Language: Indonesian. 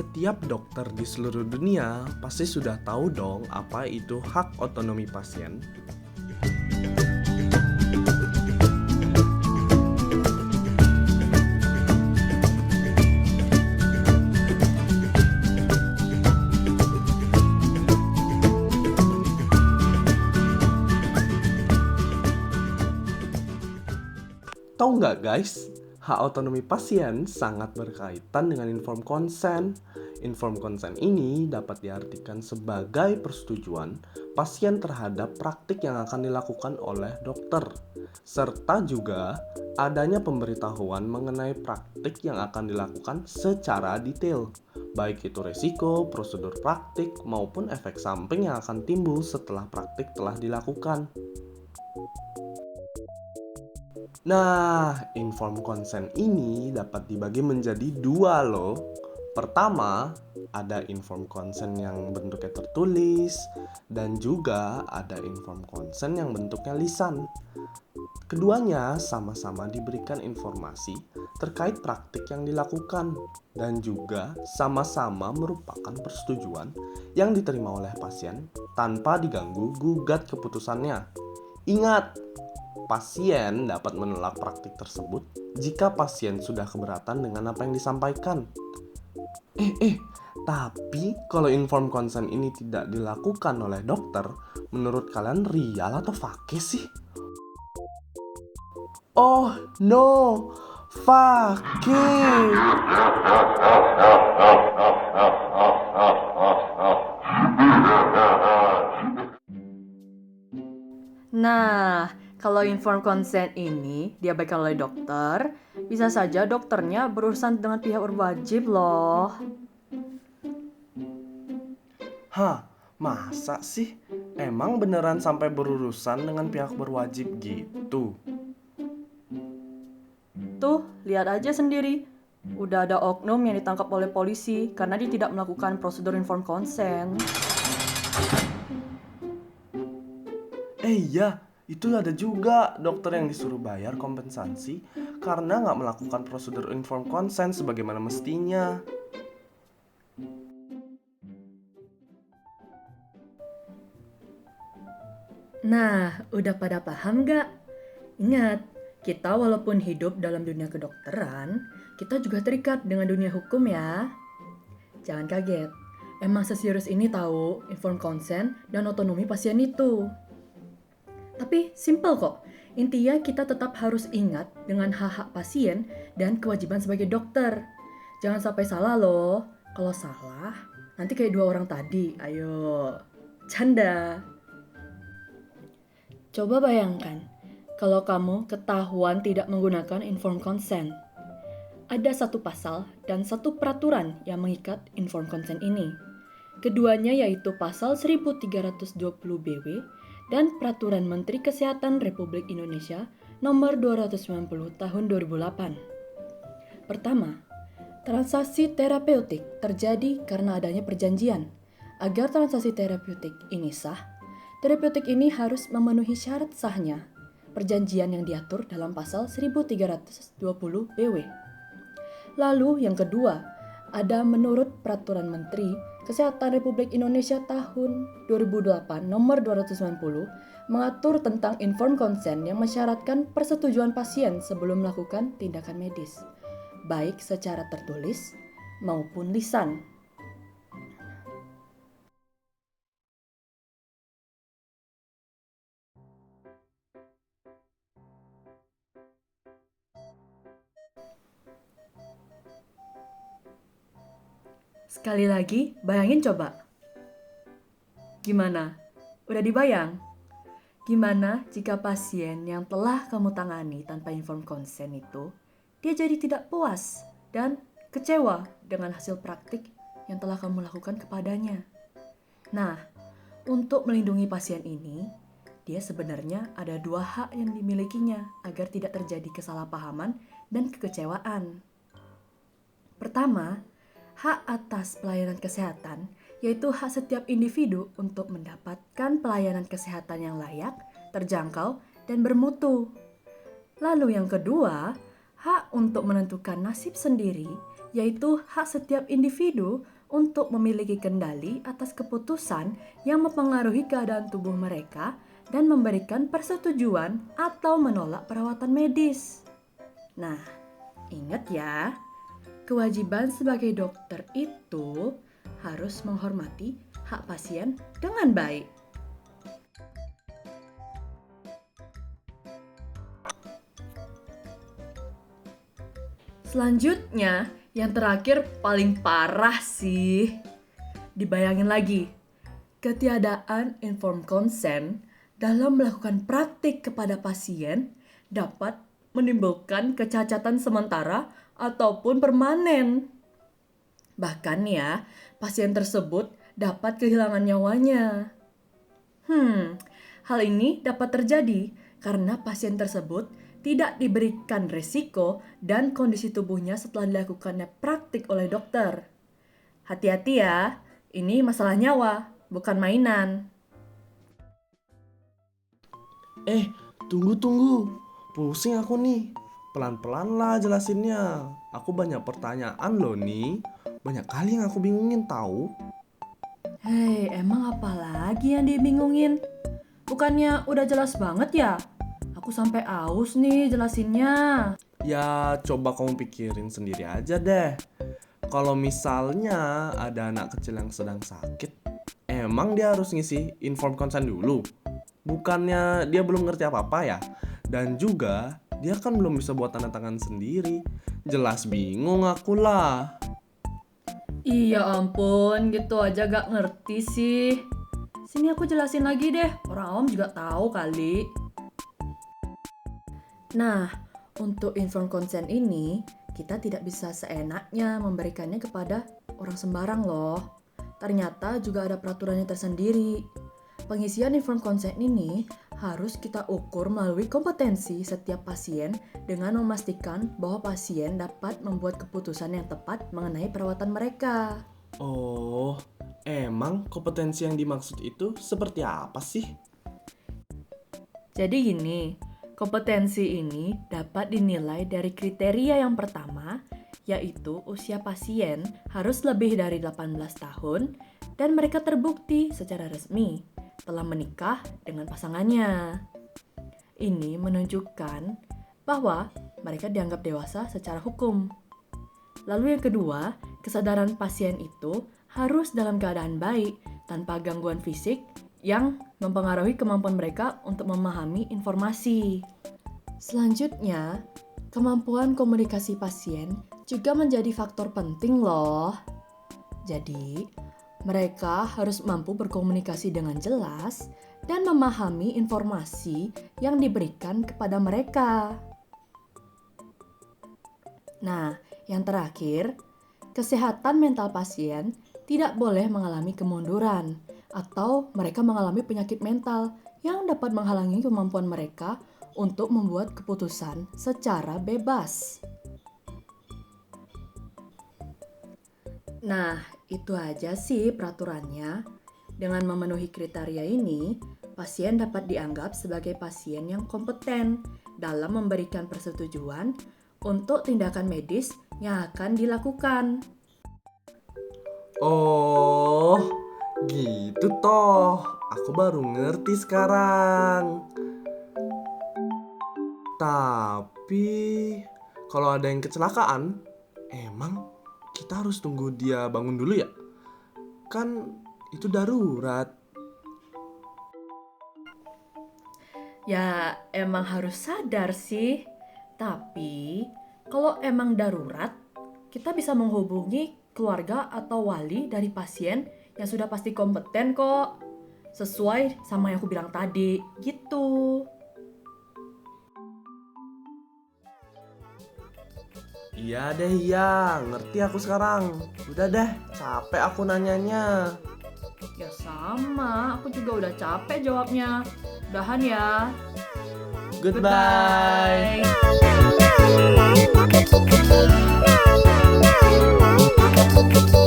Setiap dokter di seluruh dunia pasti sudah tahu dong apa itu hak otonomi pasien. Tahu nggak guys, hak otonomi pasien sangat berkaitan dengan informed consent. Informed consent ini dapat diartikan sebagai persetujuan pasien terhadap praktik yang akan dilakukan oleh dokter, serta juga adanya pemberitahuan mengenai praktik yang akan dilakukan secara detail, baik itu resiko, prosedur praktik, maupun efek samping yang akan timbul setelah praktik telah dilakukan. Nah, informed consent ini dapat dibagi menjadi dua loh. Pertama, ada informed consent yang bentuknya tertulis, dan juga ada informed consent yang bentuknya lisan. Keduanya sama-sama diberikan informasi terkait praktik yang dilakukan, dan juga sama-sama merupakan persetujuan yang diterima oleh pasien tanpa diganggu gugat keputusannya. Ingat, pasien dapat menolak praktik tersebut jika pasien sudah keberatan dengan apa yang disampaikan. Tapi kalau informed consent ini tidak dilakukan oleh dokter, menurut kalian real atau fake sih? Oh no, fake! Nah, kalau informed consent ini diabaikan oleh dokter, bisa saja dokternya berurusan dengan pihak berwajib loh. Hah, masa sih? Emang beneran sampai berurusan dengan pihak berwajib gitu? Tuh, lihat aja sendiri. Udah ada oknum yang ditangkap oleh polisi karena dia tidak melakukan prosedur informed consent. Iya, itu ada juga dokter yang disuruh bayar kompensasi karena nggak melakukan prosedur informed consent sebagaimana mestinya. Nah, udah pada paham gak? Ingat, kita walaupun hidup dalam dunia kedokteran, kita juga terikat dengan dunia hukum ya. Jangan kaget, emang seserius ini tahu informed consent dan otonomi pasien itu. Tapi simple kok, intinya kita tetap harus ingat dengan hak-hak pasien dan kewajiban sebagai dokter. Jangan sampai salah loh, kalau salah nanti kayak dua orang tadi, ayo. Canda. Coba bayangkan, kalau kamu ketahuan tidak menggunakan informed consent. Ada satu pasal dan satu peraturan yang mengikat informed consent ini. Keduanya yaitu pasal 1320 BW dan Peraturan Menteri Kesehatan Republik Indonesia nomor 290 tahun 2008. Pertama, transaksi terapeutik terjadi karena adanya perjanjian. Agar transaksi terapeutik ini sah, terapeutik ini harus memenuhi syarat sahnya perjanjian yang diatur dalam pasal 1320 BW. Lalu yang kedua, ada menurut Peraturan Menteri Kesehatan Republik Indonesia tahun 2008 nomor 290 mengatur tentang informed consent yang mensyaratkan persetujuan pasien sebelum melakukan tindakan medis, baik secara tertulis maupun lisan. Sekali lagi, bayangin coba. Gimana? Udah dibayang? Gimana jika pasien yang telah kamu tangani tanpa informed consent itu, dia jadi tidak puas dan kecewa dengan hasil praktik yang telah kamu lakukan kepadanya? Nah, untuk melindungi pasien ini, dia sebenarnya ada dua hak yang dimilikinya agar tidak terjadi kesalahpahaman dan kekecewaan. Pertama, hak atas pelayanan kesehatan, yaitu hak setiap individu untuk mendapatkan pelayanan kesehatan yang layak, terjangkau, dan bermutu. Lalu yang kedua, hak untuk menentukan nasib sendiri yaitu hak setiap individu untuk memiliki kendali atas keputusan yang mempengaruhi keadaan tubuh mereka dan memberikan persetujuan atau menolak perawatan medis. Nah, ingat ya, kewajiban sebagai dokter itu harus menghormati hak pasien dengan baik. Selanjutnya, yang terakhir paling parah sih. Dibayangin lagi, ketiadaan informed consent dalam melakukan praktik kepada pasien dapat menimbulkan kecacatan sementara ataupun permanen. Bahkan ya, pasien tersebut dapat kehilangan nyawanya. Hal ini dapat terjadi karena pasien tersebut tidak diberikan resiko dan kondisi tubuhnya setelah dilakukannya praktik oleh dokter. Hati-hati ya, ini masalah nyawa, bukan mainan. Tunggu. Pusing aku nih. Pelan-pelan lah jelasinnya. Aku banyak pertanyaan loh nih. Banyak kali yang aku bingungin tahu. Hei, emang apa lagi yang dibingungin? Bukannya udah jelas banget ya? Aku sampai aus nih jelasinnya. Ya, coba kamu pikirin sendiri aja deh. Kalau misalnya ada anak kecil yang sedang sakit, emang dia harus ngisi informed consent dulu? Bukannya dia belum ngerti apa-apa ya? Dan juga, dia kan belum bisa buat tanda tangan sendiri. Jelas bingung aku lah. Iya ampun, gitu aja gak ngerti sih. Sini aku jelasin lagi deh, orang awam juga tahu kali. Nah, untuk informed consent ini, kita tidak bisa seenaknya memberikannya kepada orang sembarang loh. Ternyata juga ada peraturannya tersendiri. Pengisian informed consent ini harus kita ukur melalui kompetensi setiap pasien dengan memastikan bahwa pasien dapat membuat keputusan yang tepat mengenai perawatan mereka. Oh, emang kompetensi yang dimaksud itu seperti apa sih? Jadi gini, kompetensi ini dapat dinilai dari kriteria yang pertama, yaitu usia pasien harus lebih dari 18 tahun dan mereka terbukti secara resmi telah menikah dengan pasangannya. Ini menunjukkan bahwa mereka dianggap dewasa secara hukum. Lalu yang kedua, kesadaran pasien itu harus dalam keadaan baik tanpa gangguan fisik yang mempengaruhi kemampuan mereka untuk memahami informasi. Selanjutnya, kemampuan komunikasi pasien juga menjadi faktor penting loh. Jadi, mereka harus mampu berkomunikasi dengan jelas dan memahami informasi yang diberikan kepada mereka. Nah, yang terakhir, kesehatan mental pasien tidak boleh mengalami kemunduran atau mereka mengalami penyakit mental yang dapat menghalangi kemampuan mereka untuk membuat keputusan secara bebas. Nah, itu aja sih peraturannya. Dengan memenuhi kriteria ini, pasien dapat dianggap sebagai pasien yang kompeten dalam memberikan persetujuan untuk tindakan medis yang akan dilakukan. Oh, gitu toh. Aku baru ngerti sekarang. Tapi, kalau ada yang kecelakaan, emang kita harus tunggu dia bangun dulu ya? Kan itu darurat. Ya, emang harus sadar sih. Tapi, kalau emang darurat, kita bisa menghubungi keluarga atau wali dari pasien yang sudah pasti kompeten kok. Sesuai sama yang aku bilang tadi, gitu. Iya deh, iya. Ngerti aku sekarang. Udah deh, capek aku nanyanya. Ya sama, aku juga udah capek jawabnya. Udahan ya. Goodbye. Bye.